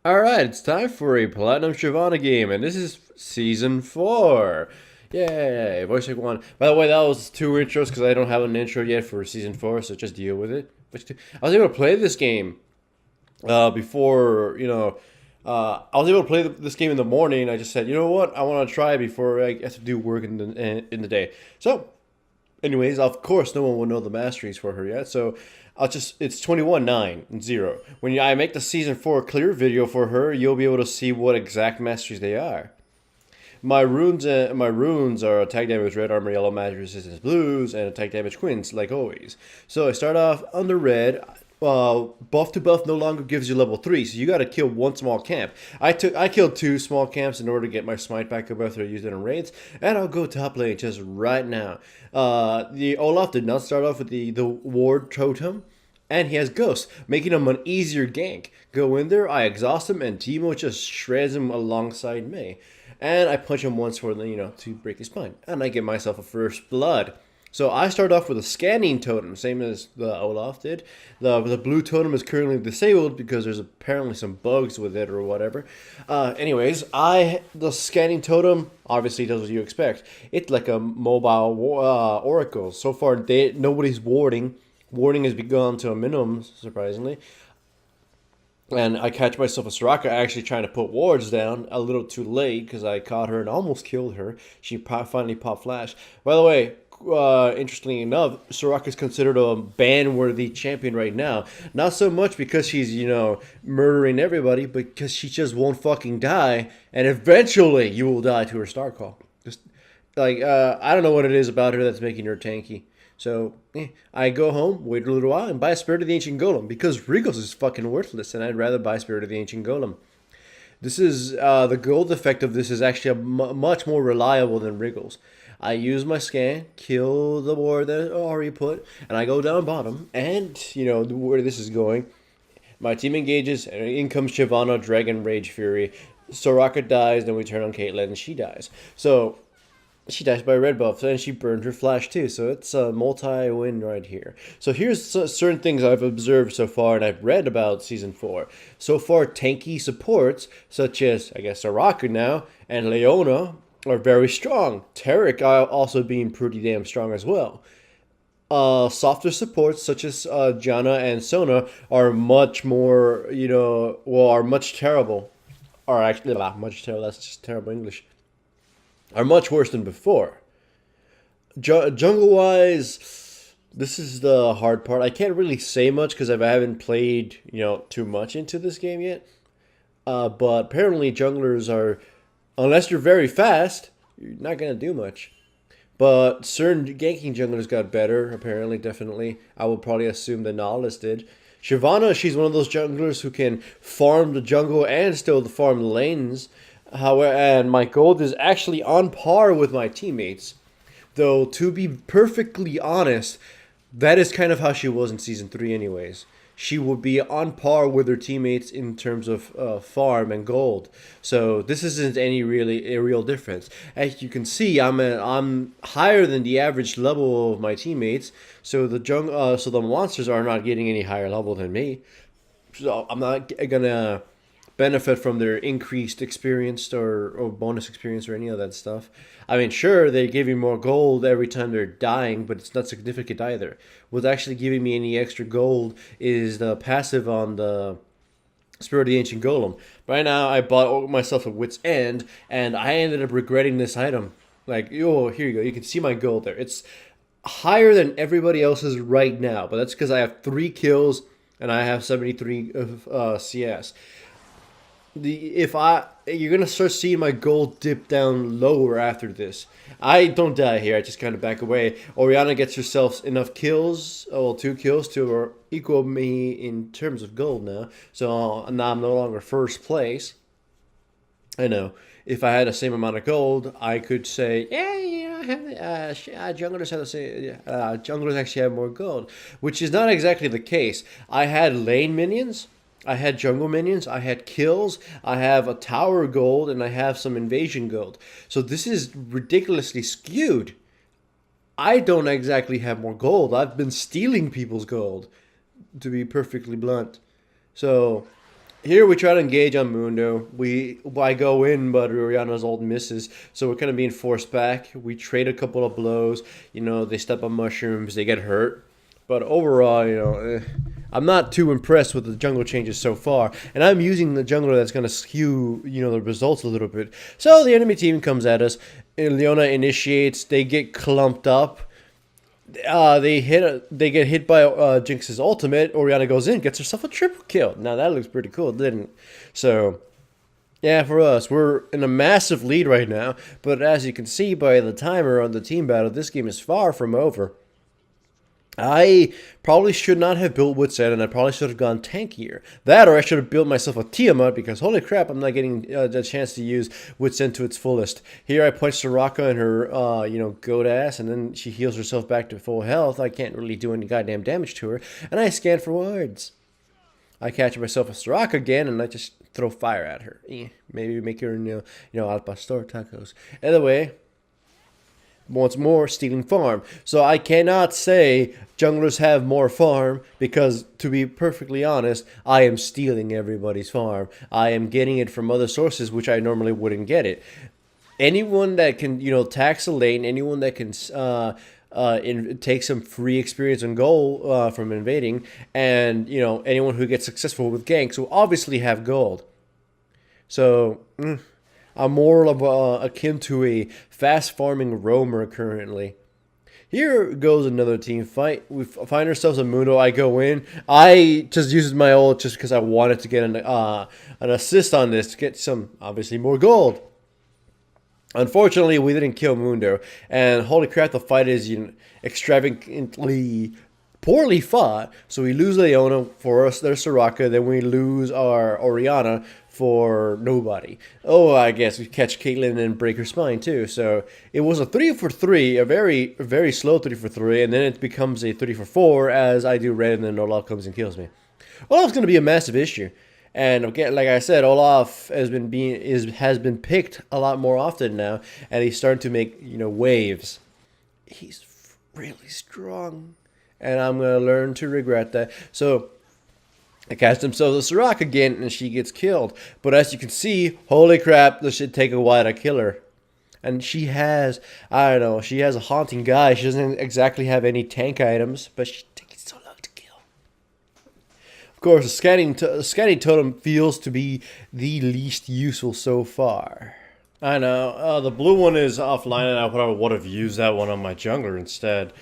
Alright, it's time for a Platinum Shyvana game, and this is Season 4. Yay, voice check 1. By the way, that was 2 intros because I don't have an intro yet for Season 4, so just deal with it. I was able to play this game before, I was able to play this game in the morning. I just said, you know what, I want to try before I have to do work in the day. So, anyways, of course, no one will know the masteries for her yet, so it's 21-9-0. When I make the season 4 clear video for her, you'll be able to see what exact masteries they are. My runes are attack damage red armor, yellow magic resistance blues, and attack damage queens, like always. So I start off under red. Buff to buff no longer gives you level 3, so you gotta kill one small camp. I killed 2 small camps in order to get my smite back up after I used it in raids, and I'll go top lane just right now. The Olaf did not start off with the ward totem, and he has ghosts, making him an easier gank. Go in there, I exhaust him, and Teemo just shreds him alongside me. And I punch him once for to break his spine, and I get myself a first blood. So I start off with a scanning totem, same as the Olaf did. The blue totem is currently disabled because there's apparently some bugs with it or whatever. Anyways, the scanning totem obviously does what you expect. It's like a mobile oracle. So far, nobody's warding. Warding has begun to a minimum, surprisingly. And I catch myself a Soraka actually trying to put wards down a little too late because I caught her and almost killed her. She finally popped flash. By the way, interestingly enough, Soraka is considered a ban-worthy champion right now. Not so much because she's, murdering everybody, but because she just won't fucking die. And eventually you will die to her star call. Just I don't know what it is about her that's making her tanky. So, I go home, wait a little while, and buy a Spirit of the Ancient Golem because Regals is fucking worthless, and I'd rather buy Spirit of the Ancient Golem. This is the gold effect of this is actually much more reliable than Regals. I use my scan, kill the ward that Ari put, and I go down bottom, and where this is going. My team engages, and in comes Shyvana, Dragon Rage Fury. Soraka dies, then we turn on Caitlyn, and she dies. So she dies by red buff, and she burned her flash too. So it's a multi-win right here. So here's certain things I've observed so far, and I've read about Season 4. So far, tanky supports, such as, I guess, Soraka now, and Leona, are very strong. Tarek also being pretty damn strong as well. Softer supports, such as Janna and Sona, are much more, are much terrible. Or actually, much terrible, that's just terrible English. Are much worse than before. Jungle-wise, this is the hard part. I can't really say much because I haven't played, too much into this game yet. But apparently junglers are, unless you're very fast, you're not going to do much. But certain ganking junglers got better, apparently, definitely. I would probably assume the Nautilus did. Shyvana, she's one of those junglers who can farm the jungle and still farm the lanes. However, and my gold is actually on par with my teammates. Though, to be perfectly honest, that is kind of how she was in Season 3 anyways. She would be on par with her teammates in terms of farm and gold. So this isn't a real difference. As you can see, I'm higher than the average level of my teammates. So the monsters are not getting any higher level than me. So I'm not gonna benefit from their increased experience or bonus experience or any of that stuff. I mean, sure, they give you more gold every time they're dying, but it's not significant either. What's actually giving me any extra gold is the passive on the Spirit of the Ancient Golem. Right now, I bought myself a Wit's End, and I ended up regretting this item. Like, oh, here you go. You can see my gold there. It's higher than everybody else's right now, but that's because I have 3 kills and I have 73 of CS. You're gonna start seeing my gold dip down lower after this. I don't die here. I just kind of back away. Oriana gets herself enough kills, 2 kills to equal me in terms of gold now. So now I'm no longer first place. I know. If I had the same amount of gold, I could say, yeah, I have junglers have the same. Junglers actually have more gold, which is not exactly the case. I had lane minions. I had jungle minions, I had kills, I have a tower gold, and I have some invasion gold. So this is ridiculously skewed. I don't exactly have more gold. I've been stealing people's gold, to be perfectly blunt. So Here we try to engage on Mundo. I go in, but Oriana's ult misses, so we're kind of being forced back. We trade a couple of blows. You know, they step on mushrooms, they get hurt. But overall, I'm not too impressed with the jungle changes so far. And I'm using the jungler that's going to skew, the results a little bit. So the enemy team comes at us. And Leona initiates. They get clumped up. They get hit by Jinx's ultimate. Oriana goes in, gets herself a triple kill. Now that looks pretty cool, didn't it? So, yeah, for us, we're in a massive lead right now. But as you can see by the timer on the team battle, this game is far from over. I probably should not have built Wit's End, and I probably should have gone tankier. That, or I should have built myself a Tiamat, because holy crap, I'm not getting the chance to use Wit's End to its fullest. Here I punch Soraka in her, goat ass, and then she heals herself back to full health. I can't really do any goddamn damage to her, and I scan for wards. I catch myself a Soraka again, and I just throw fire at her. Maybe make her, al pastor tacos. Either way, once more, stealing farm. So I cannot say junglers have more farm because, to be perfectly honest, I am stealing everybody's farm. I am getting it from other sources, which I normally wouldn't get it. Anyone that can, tax a lane, anyone that can take some free experience and gold from invading, and, anyone who gets successful with ganks will obviously have gold. So, I'm more of akin to a fast farming roamer currently. Here goes another team fight. We find ourselves a Mundo. I go in. I just used my ult just because I wanted to get an assist on this to get some, obviously, more gold. Unfortunately, we didn't kill Mundo. And holy crap, the fight is extravagantly poorly fought. So we lose Leona for us. There's Soraka. Then we lose our Oriana for nobody. Oh, I guess we catch Caitlyn and break her spine too. So it was a 3-for-3, a very, very slow 3-for-3, and then it becomes a 3-for-4 as I do red, and then Olaf comes and kills me. Olaf's going to be a massive issue. And again, like I said, Olaf has been picked a lot more often now, and he's starting to make waves. He's really strong, and I'm gonna learn to regret that. So I cast themselves a Soraka again, and she gets killed. But as you can see, holy crap, this should take a while to kill her. And she has, she has a haunting guy. She doesn't exactly have any tank items, but she takes so long to kill. Of course, the scanning totem feels to be the least useful so far. I know, the blue one is offline, and I would have used that one on my jungler instead.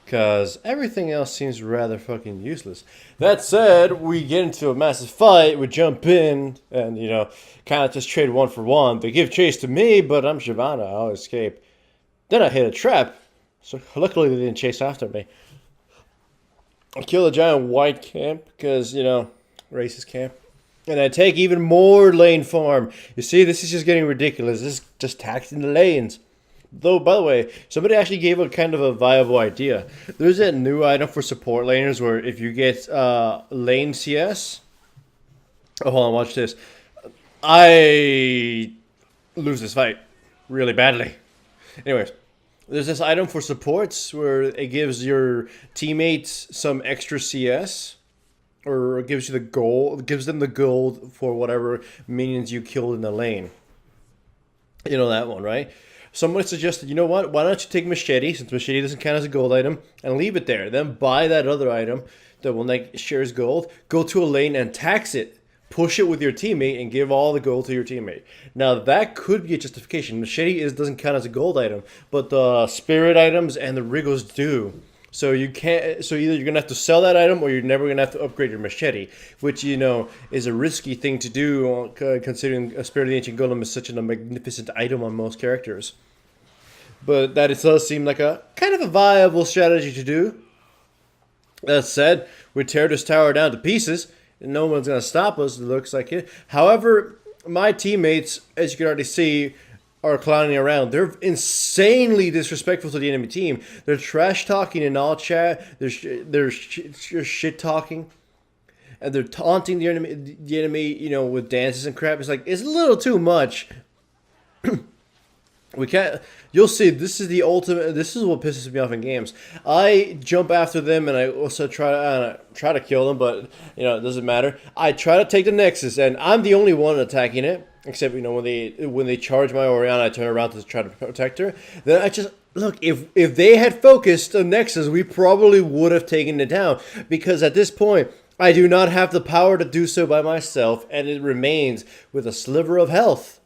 Because everything else seems rather fucking useless. That said, we get into a massive fight, we jump in, and, kind of just trade one for one. They give chase to me, but I'm Shyvana, I'll escape. Then I hit a trap, so luckily they didn't chase after me. I kill a giant white camp, because, racist camp. And I take even more lane farm. You see, this is just getting ridiculous. This is just taxing the lanes. Though, by the way, somebody actually gave a kind of a viable idea. There's a new item for support laners where if you get lane CS... Oh, hold on, watch this. I lose this fight really badly. Anyways, there's this item for supports where it gives your teammates some extra CS, or gives you the gold, gives them the gold for whatever minions you killed in the lane. You know that one, right? Someone suggested, you know what, why don't you take Machete, since Machete doesn't count as a gold item, and leave it there. Then buy that other item, the one that shares gold, go to a lane and tax it. Push it with your teammate and give all the gold to your teammate. Now, that could be a justification. Machete doesn't count as a gold item, but the spirit items and the Wriggles do. So you can't. So either you're gonna have to sell that item, or you're never gonna have to upgrade your machete, which is a risky thing to do, considering a Spirit of the Ancient Golem is such a magnificent item on most characters. But that it does seem like a kind of a viable strategy to do. That said, we tear this tower down to pieces, and no one's gonna stop us. It looks like it. However, my teammates, as you can already see, are clowning around. They're insanely disrespectful to the enemy team. They're trash talking in all chat. They're shit talking, and they're taunting the enemy, with dances and crap. It's like, it's a little too much. We can't. You'll see. This is the ultimate. This is what pisses me off in games. I jump after them, and I also try to kill them, but it doesn't matter. I try to take the Nexus, and I'm the only one attacking it. Except when they charge my Oriana, I turn around to try to protect her. Then I just look. If they had focused the Nexus, we probably would have taken it down. Because at this point, I do not have the power to do so by myself, and it remains with a sliver of health.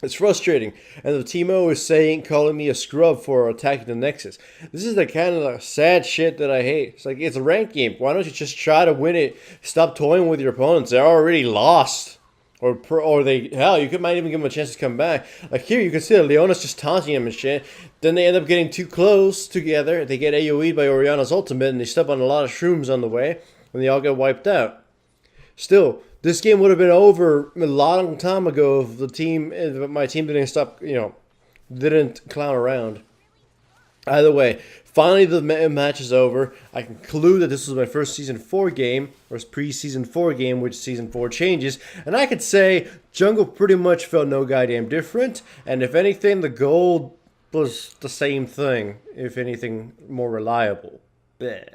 It's frustrating, and the Teemo is calling me a scrub for attacking the Nexus. This is the kind of sad shit that I hate. It's like, it's a ranked game. Why don't you just try to win it? Stop toying with your opponents. They're already lost. Or you might even give them a chance to come back. Like here, you can see that Leona's just taunting him and shit. Then they end up getting too close together. They get AoE'd by Oriana's ultimate, and they step on a lot of shrooms on the way, and they all get wiped out. Still, this game would have been over a long time ago if my team didn't stop, didn't clown around. Either way, finally the match is over. I conclude that this was my first Season 4 game, or pre-Season 4 game, which Season 4 changes. And I could say Jungle pretty much felt no goddamn different. And if anything, the gold was the same thing. If anything, more reliable. Bleh.